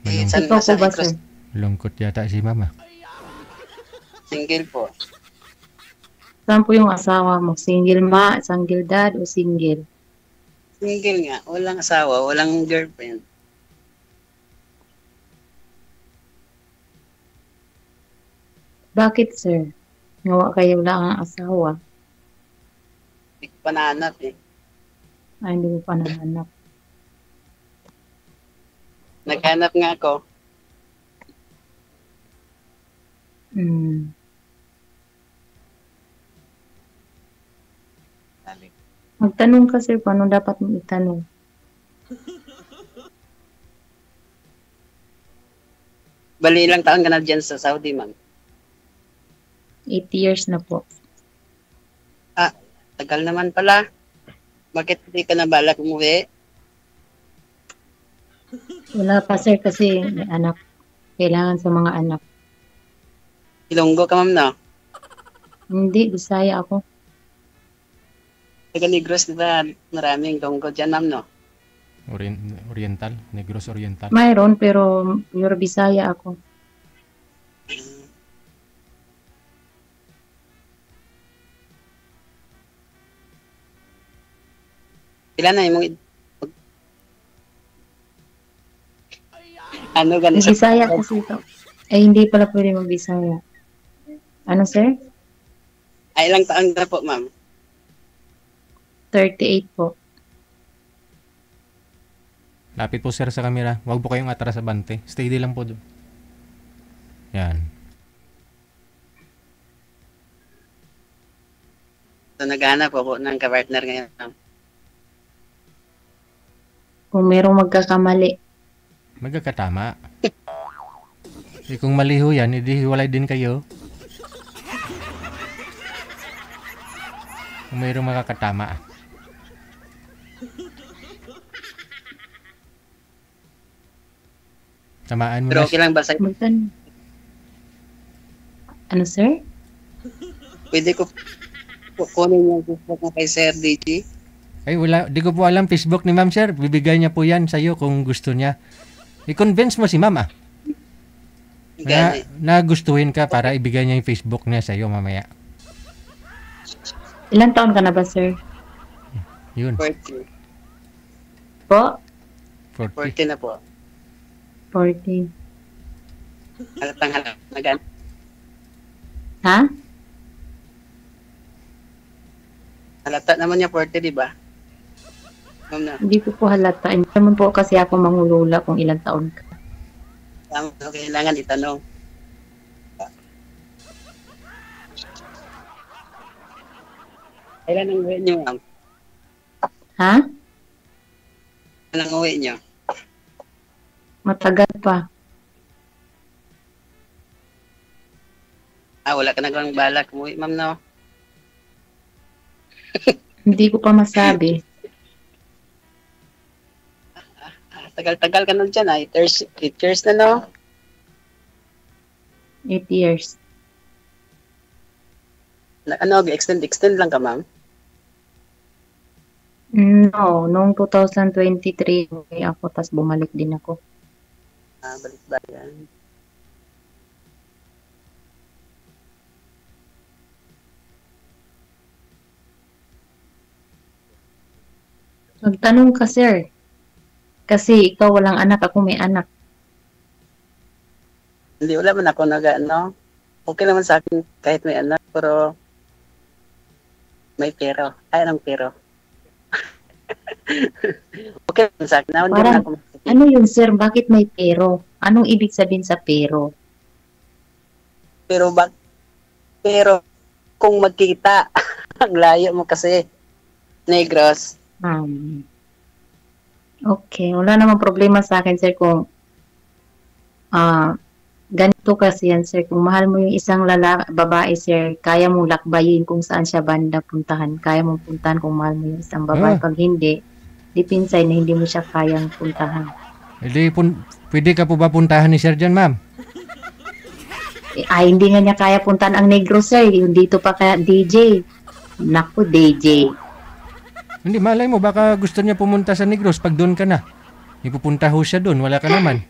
Malungkot. Ikaw po Nasa ba, Negros. sir? Lungkot yata si mama. Single po. Saan po yung asawa mo? Single ma, single dad, o single? Single nga. Walang asawa, walang girlfriend. Bakit, sir? Ngawa kayo lang ang asawa. Hindi ko pa nahanap eh. Ay, hindi mo pa nahanap. Naghanap nga ako. Hmm. Magtanong ka, sir, kung ano dapat mong itanong. Bali, ilang taon ka na dyan sa Saudi, ma'am? 8 years na po. Ah, tagal naman pala. Bakit hindi ka na balak umuwi? Wala pa, sir, kasi may anak. Kailangan sa mga anak. Ilonggo ka, ma'am, no? Hindi, Bisaya ako. Taga Negros, di ba? Maraming Ilonggo dyan, ma'am, no? Oriental, Negros Oriental. Mayroon, pero pure Bisaya ako. Ilan na yung ano ganun sa Bisaya kasi ito. Ay, hindi pala pwede mag-Bisaya. Ano, sir? Ay, ilang taon na po, ma'am? 38 po. Lapit po sir sa camera. Huwag po kayong atras sa bante. Steady lang po doon. Yan. So, naghanap po ng kapartner ngayon, ma'am. Kung merong magkakamali. Magkakatama. Kung maliho yan, edi hiwalay din kayo. Kung mayroong makakatama. Tamaan mo Pero na okay lang ba sa... Magtanong. Ano, sir? Pwede ko kunin yung Facebook na kay Sir DG? Ay, wala. Di ko po alam Facebook ni ma'am, sir. Bibigay niya po yan sa'yo kung gusto niya. I-convince mo si ma'am, ah. Gani. Na gustuhin ka para ibigay niya yung Facebook niya sa'yo mamaya. Ilang taon ka na ba, sir? Yun. 40. Po? 40. 40 na po. 40. Halatang halata na gani. Ha? Halata naman niya 40, di ba? Ma'am na. Hindi ko po halata. Hindi naman po kasi ako mangulula kung ilang taon ka. Kailangan itanong. Kailan ang uwi niyo, ma'am? Ha? Kailan ang uwi niyo? Matagal pa. Ah, wala ka na kang balak umuwi, ma'am, no? Hindi ko pa masabi. Tagal-tagal ka na dyan, 8 years na, no? 8 years. Ano, extend lang ka, ma'am? No, noong 2023 uwi ako, tas bumalik din ako. Ah, balik ba yan? Magtanong ka, sir. Kasi ikaw walang anak, ako may anak. Hindi, wala man ako ano. Okay naman sa akin kahit may anak, pero may pero. Ay, anong pero? Okay naman sa akin. Naman din Parang, ako. ano yun, sir? Bakit may pero? Anong ibig sabihin sa pero? Pero kung magkita, ang layo mo kasi, Negros. Okay, wala namang problema sa akin, sir, kung ganito kasi yan, sir. Kung mahal mo yung isang babae, sir, kaya mong lakbayin kung saan siya banda puntahan. Kaya mong puntahan kung mahal mo yung isang babae. Pag hindi, pinsay na hindi mo siya kayang puntahan. Pwede ka po ba puntahan ni Sir John, ma'am? Ay, hindi nga niya kaya puntahan ang Negros, sir. Yung dito pa kaya DJ. Naku, DJ. Hindi, malay mo, baka gusto niya pumunta sa Negros pag doon ka na. Ipupunta ho siya doon, wala ka naman.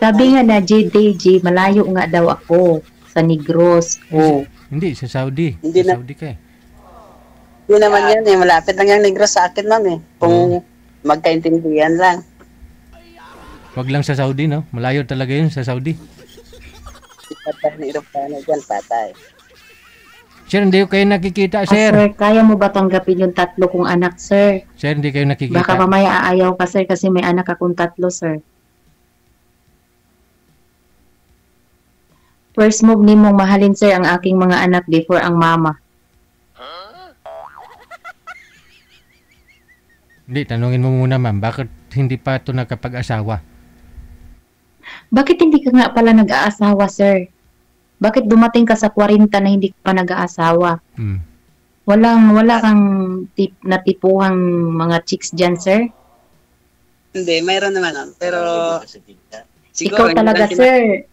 Sabi nga na JDG, malayo nga daw ako sa Negros. Oh. Hindi, sa Saudi. Hindi Sa na- Saudi ka eh. Hindi naman yan eh. Malapit lang yung Negros sa akin, ma'am eh. Kung magkaintindihan lang. Wag lang sa Saudi, no? Malayo talaga yun sa Saudi. Patay ni Iroplano dyan, patay. Sir, hindi ko kayo nakikita, Sir, sir. kaya mo ba tanggapin yung 3 kong anak, sir? Sir, hindi kayo nakikita. Baka mamaya aayaw ka, sir, kasi may anak akong 3, sir. First move ni mong mahalin, sir, ang aking mga anak before ang mama. Hindi, tanungin mo muna, ma'am. Bakit hindi pa ito nakapag-asawa? Bakit hindi ka nga pala nag-aasawa, sir? Bakit dumating ka sa 40 na hindi ka pa nag-aasawa? Hmm. Wala kang natipuhang mga chicks dyan, sir? Hindi, mayroon naman nun. Pero, Ikaw talaga, sir.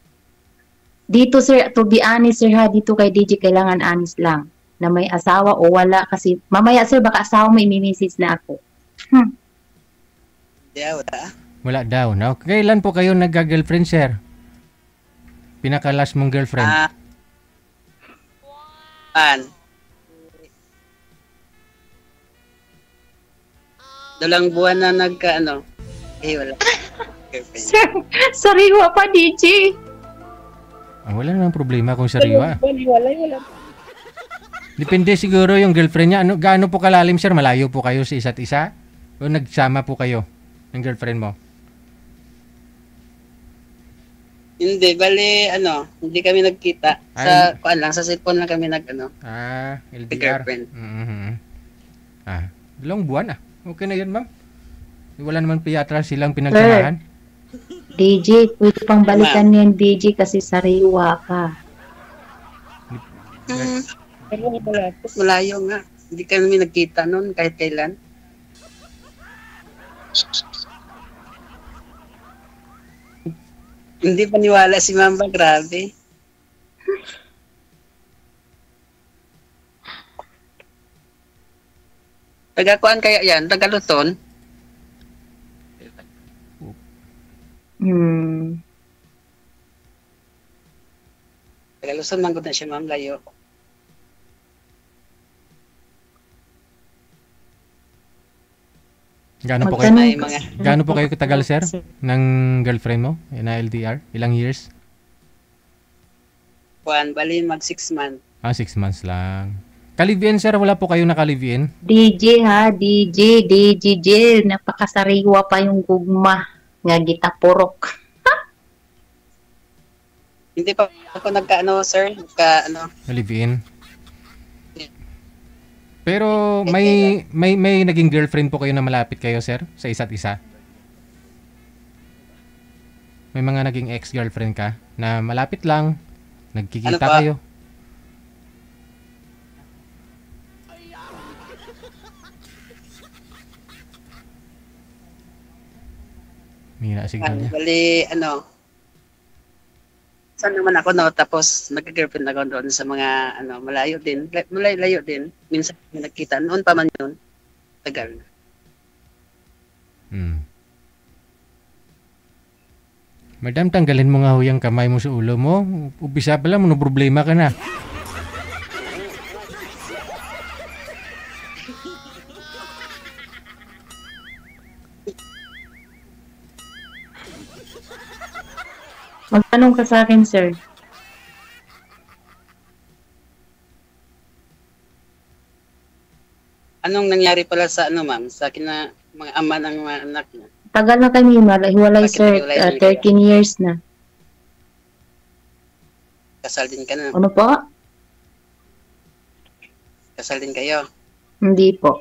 Dito, sir, to be honest, sir, ha, dito kay DJ, kailangan honest lang. Na may asawa o wala. Kasi, mamaya, sir, baka asawa mo, imimisis na ako. Hindi, wala. Wala daw, no? Kailan po kayo nagka-girlfriend, sir? Pinaka-last mong girlfriend? Dalang buwan na wala. Girlfriend. Sir, sariwa pa, DJ. Wala namang problema kung sariwa. Wala. Depende siguro yung girlfriend niya. Gaano po kalalim, sir? Malayo po kayo sa isa't isa? O nagsama po kayo ng girlfriend mo? Hindi, bali, hindi kami nagkita. Sa, sa cellphone lang kami LDR. girlfriend. Mm-hmm. 2 buwan ah. Okay na yun, ma'am. Wala naman piyatra silang pinagsamahan. DJ, pwede pang balikan yan, DJ, kasi sariwa ka. Pero malayo nga. Hindi kami nagkita noon kahit kailan. Hindi paniwala si Mamba, grabe. Taga-kuan kaya yan? Taga-Luzon? Taga-Luzon, manggod na siya, ma'am, layo. Gaano po kayo katagal, sir, ng girlfriend mo na LDR? Ilang years? Bali mag 6 months. 6 months lang. Kalivin, sir, wala po kayo nakalivin? DJ ha, DJ, napakasariwa pa yung gugma nga gitapurok. Hindi pa ako sir, Kalivin. Pero may naging girlfriend po kayo na malapit kayo, sir, sa isa't isa? May mga naging ex-girlfriend ka na malapit lang, nagkikita kayo? Mira signal niya. Bali, saan naman ako, tapos nagka-girlfriend ako doon sa mga, malayo din. Malayo din. Minsan nagkita. Noon pa man yun. Tagal. Madam, tanggalin mo nga ho yung kamay mo sa ulo mo. Ubisa pa lang, problema ka na. Magtanong ka sa akin, sir. Anong nangyari pala sa ma'am? Sa akin na mga ama ng mga anak niya. Tagal na kami hiwalay, Bakit sir. hiwalay na 13 years na. Kasal din ka na. Ano po? Kasal din kayo. Hindi po.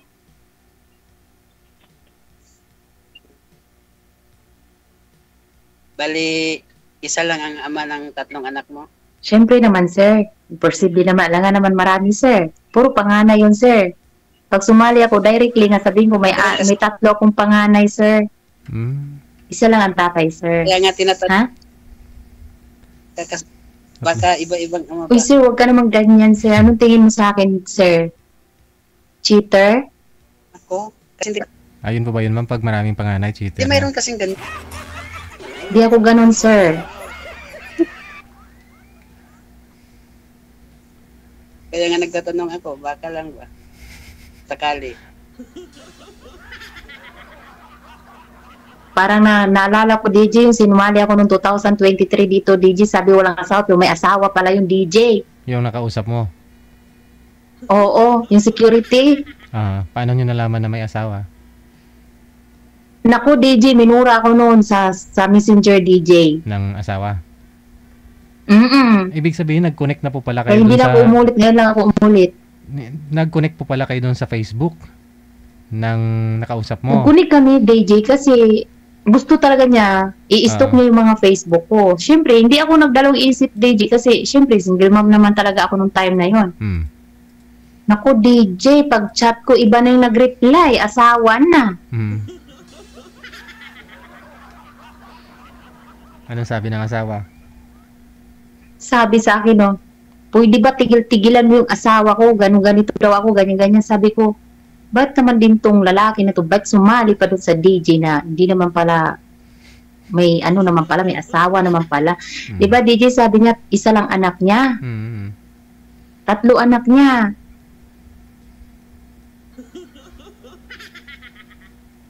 Bali, isa lang ang ama ng 3 anak mo. Siyempre naman, sir. Imposible naman. Lang naman marami, sir. Puro panganay yun, sir. Pag sumali ako, directly nga sabihin ko, may 3 akong panganay, sir. Isa lang ang tatay, sir. Kaya nga tinatanong. Ha? Baka iba-ibang ama Uy, pa. sir, huwag ka naman ganyan, sir. Anong tingin mo sa akin, sir? Cheater? Ako? Kasi hindi. Ayun po ba yun, ma'am, pag maraming panganay, cheater? Mayroon kasing ganun. Di ako ganun, sir. Kaya nga nagtatanong ako, baka lang ba? Sakali. Parang naalala ko, DJ, yung sinumali ako noong 2023 dito, DJ, sabi walang asawa, pero may asawa pala yung DJ. Yung nakausap mo. Oo, yung security. Paano nyo nalaman na may asawa? Naku, DJ, minura ako noon sa Messenger, DJ. Ng asawa? Mm-mm. Ibig sabihin, nag-connect na po pala Kaya kayo hindi dun na sa... ako umulit, ngayon lang ako umulit. Nag-connect po pala kayo dun sa Facebook ng nakausap mo. Nagkunik kami, DJ, kasi gusto talaga niya, i-stalk niya yung mga Facebook ko. Siyempre, hindi ako nagdalawang isip, DJ, kasi siyempre, single mom naman talaga ako nung time na yon. Naku, DJ, pag chat ko, iba na yung nag-reply, asawa na. Anong sabi ng asawa? Sabi sa akin, no, pwede ba tigil-tigilan mo yung asawa ko, ganun-ganito daw ako, ganyan-ganyan. Sabi ko, ba't naman din tong lalaki na to, ba't sumali pa doon sa DJ na hindi naman pala, may ano naman pala, may asawa naman pala. Diba, DJ, sabi niya, isa lang anak niya. 3 anak niya.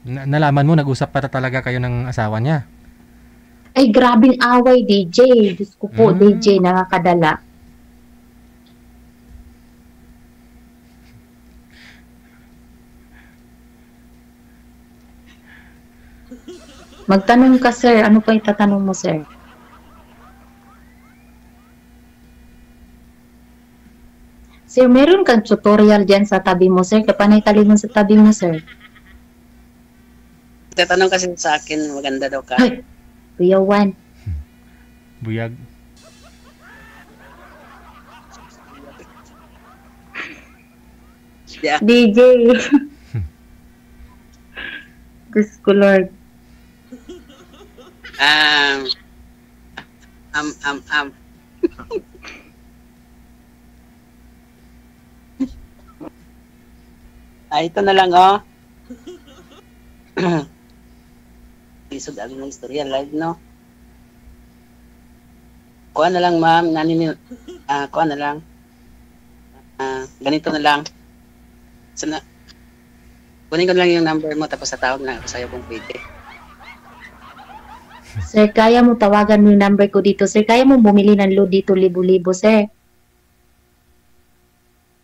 Nalaman mo, nag-usap pa talaga kayo ng asawa niya? Ay, grabing away, DJ. Diyos ko po, DJ, nakakadala. Magtanong ka, sir. Ano pa itatanong mo, sir? Sir, meron kang tutorial dyan sa tabi mo, sir. Kapanay talino sa tabi mo, sir. Tatanong kasi sa akin, maganda daw ka. Ay, Kuya Juan. Buyag. Yeah. DJ. Diyos ko, Lord. Ito na lang, oh. Isod ang istorya live, no? Kuha na lang, ma'am. Kuha na lang. Ganito na lang. Sana, kunin ko lang yung number mo tapos tatawag na ako sa'yo kung pwede. Sir, kaya mo tawagan mo yung number ko dito, sir. Kaya mo bumili ng load dito, libo-libo, sir.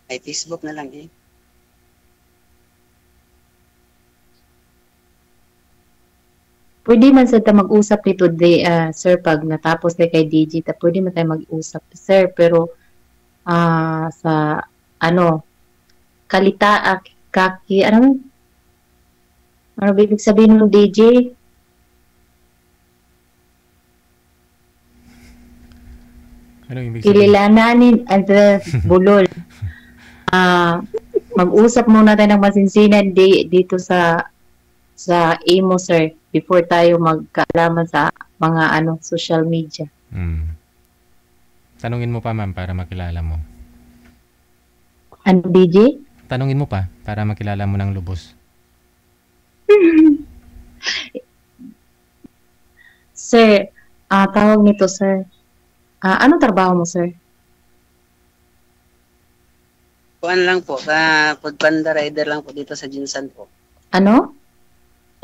Ay, Facebook na lang, eh. Pwede man sa mag-usap nito, sir, pag natapos na kay DJ, pwede man tayo mag-usap, sir. Pero, sa, ano ba ibig sabihin ng DJ? Ano ibig sabihin? Kililananin at bulol. Mag-usap muna tayo ng masinsinan dito sa imo, sir, before tayo magkaalaman sa mga social media. Tanungin mo pa, ma'am, para makilala mo. Ano, DJ? Tanungin mo pa para makilala mo ng lubos. Sir, tawag nito, sir. Anong trabaho mo, sir? Kuhaan lang po. Food panda rider lang po dito sa Jinsan po. Ano?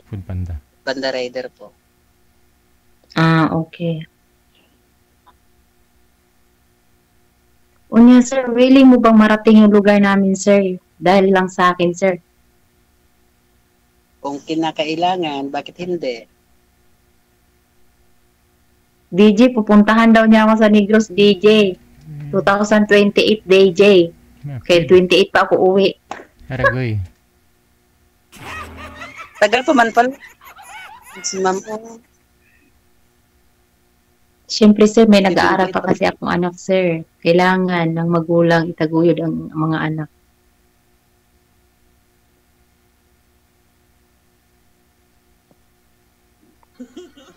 Food panda. Panda rider po. Okay. Unya, sir, willing mo bang marating yung lugar namin, sir? Dahil lang sa akin, sir. Kung kinakailangan, bakit hindi? DJ, pupuntahan daw niya ako sa Negros, DJ. 2028, DJ. Kaya 28 pa ako uwi. Haragoy. Tagal pa man pala. Si ma'am po. Siyempre, sir, may nag-aaral pa kasi akong anak, sir. Kailangan ng magulang itaguyod ang mga anak.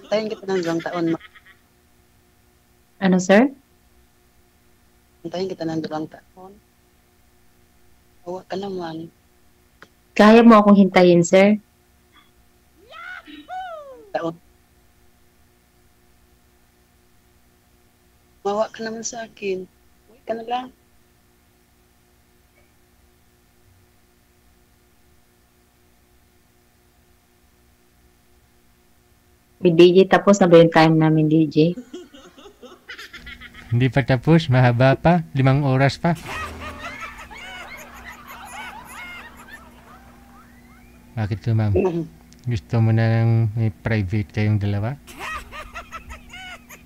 Tayo kita ng 2 taon. Ano, sir? Tayo kita ng 2 taon. Awa ka naman. Kaya mo akong hintayin, sir? Taon. Mawa ka naman sa akin. Uwi ka na lang. May DJ, tapos na ba yung time namin, DJ? Hindi pa tapos, mahaba pa, 5 oras pa. Bakit to, ma'am? Gusto mo na ng may private kayong dalawa?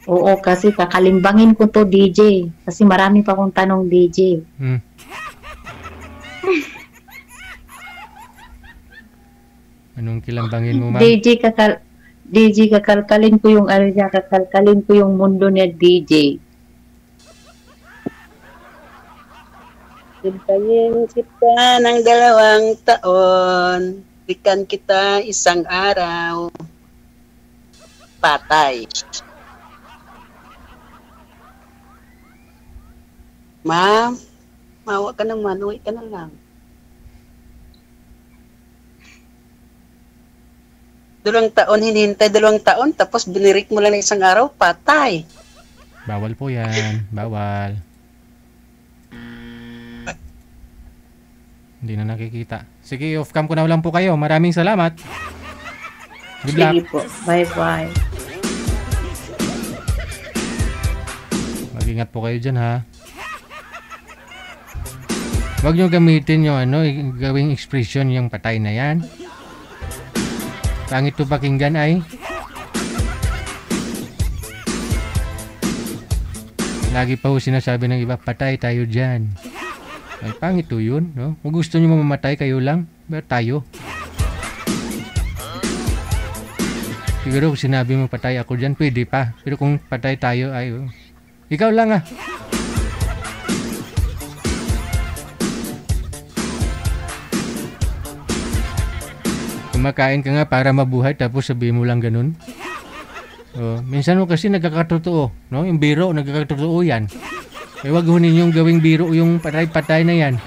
Oo, kasi kakalimbangin ko to, DJ. Kasi marami pa akong tanong, DJ. Hmm. Anong kilambangin mo, ma'am? DJ, kakalkalin ko yung ano niya, kakalkalin ko yung mundo niya, DJ. Hintayin kita ng 2 taon. Bigyan kita isang araw. Patay. Ma'am, mawa ka naman. Uwi ka na lang. 2 taon hinihintay, 2 taon, tapos binirik mo lang ng isang araw, patay. Bawal po yan. Bawal. Hindi na nakikita. Sige, off-cam ko na lang po kayo. Maraming salamat. Good luck. Sige po. Bye-bye. Mag-ingat po kayo dyan, ha. Huwag nyo gamitin yung gawing expression yung patay na yan. Pangit to pakinggan ay. Lagi pa ho sinasabi ng iba, patay tayo dyan. Ay, pangit to yun, no? Kung gusto nyo mamamatay, kayo lang. Pero tayo. Siguro kung sinabi mo patay ako dyan, pwede pa. Pero kung patay tayo, ay, ikaw lang, ah. Kumakain ka nga para mabuhay tapos sabihin mo lang ganun. Minsan mo kasi nagkakatotoo, no? Yung biro, nagkakatotoo yan. Kaya wag ho ninyong gawing biro yung patay-patay na yan.